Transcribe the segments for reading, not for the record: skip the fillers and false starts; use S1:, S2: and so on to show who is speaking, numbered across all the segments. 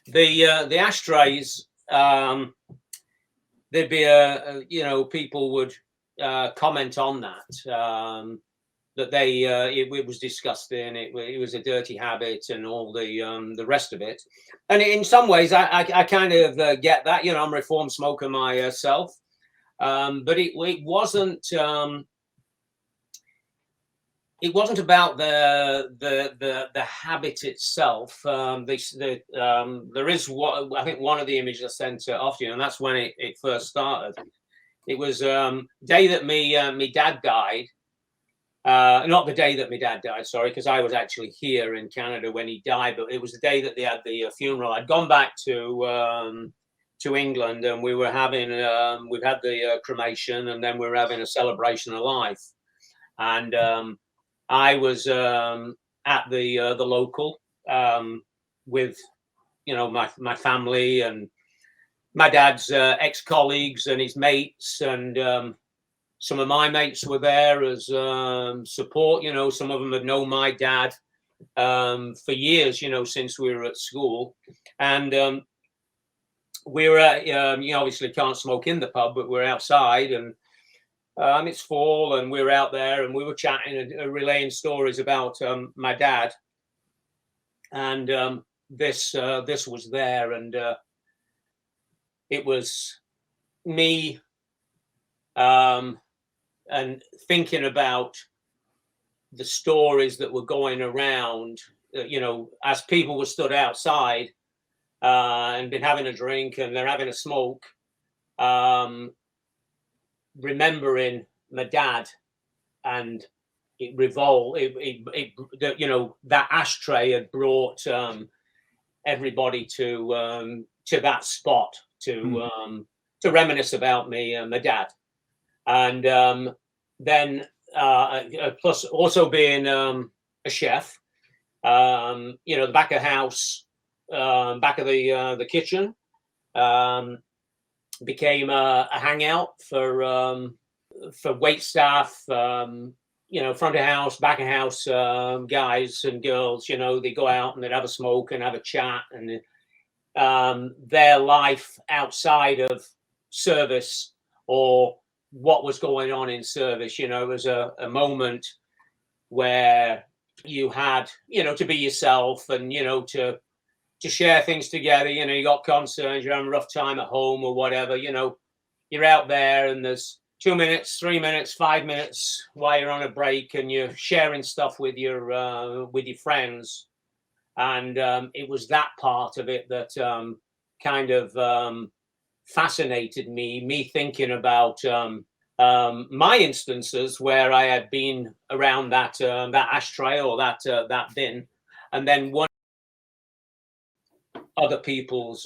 S1: The ashtrays, there'd be people would comment on that, that it was disgusting, it was a dirty habit, and all the rest of it. And in some ways, I kind of get that. I'm a reformed smoker myself, but it wasn't. It wasn't about the habit itself. There is what I think one of the images I sent off to you, and that's when it first started. It was day that me dad died. Not the day that my dad died, sorry, because I was actually here in Canada when he died. But it was the day that they had the funeral. I'd gone back to England, and we were having we've had the cremation, and then we were having a celebration of life. And I was at the local with my family and my dad's ex-colleagues and his mates, and some of my mates were there as support. Some of them had known my dad for years, since we were at school. And we were at, you obviously can't smoke in the pub, but we're outside, and it's fall, and we were out there, and we were chatting and relaying stories about my dad. And this was there, and it was me and thinking about the stories that were going around, as people were stood outside and been having a drink, and they're having a smoke, remembering my dad. And that ashtray had brought everybody to that spot to reminisce about me and my dad. And then plus also being a chef, the back of house, back of the kitchen, became a hangout for wait staff, front of house, back of house guys and girls. They go out and they'd have a smoke and have a chat, and their life outside of service, or what was going on in service. It was a moment where you had, to be yourself, and, to share things together. You got concerns, you're having a rough time at home or whatever, you're out there, and there's 2 minutes, 3 minutes, 5 minutes while you're on a break, and you're sharing stuff with your friends. And it was that part of it that kind of fascinated me thinking about my instances where I had been around that ashtray or that bin, and then one other people's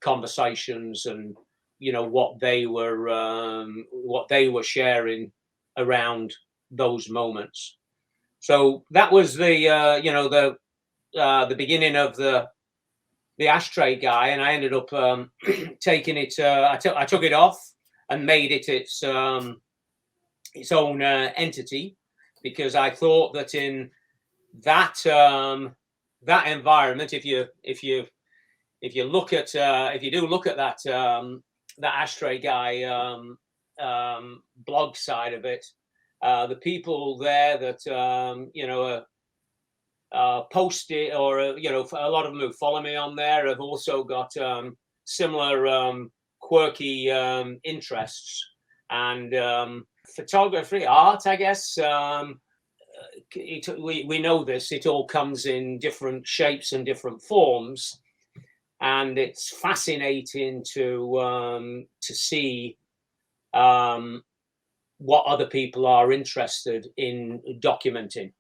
S1: conversations, and what they were sharing around those moments. So that was the beginning of the ashtray guy, and I ended up taking it. I took it off and made it its own entity, because I thought that in that that environment, if you look at if you do look at that that ashtray guy blog side of it, the people there that post it, or a lot of them who follow me on there have also got similar quirky interests, and photography, art, I guess. We know this, it all comes in different shapes and different forms, and it's fascinating to see what other people are interested in documenting.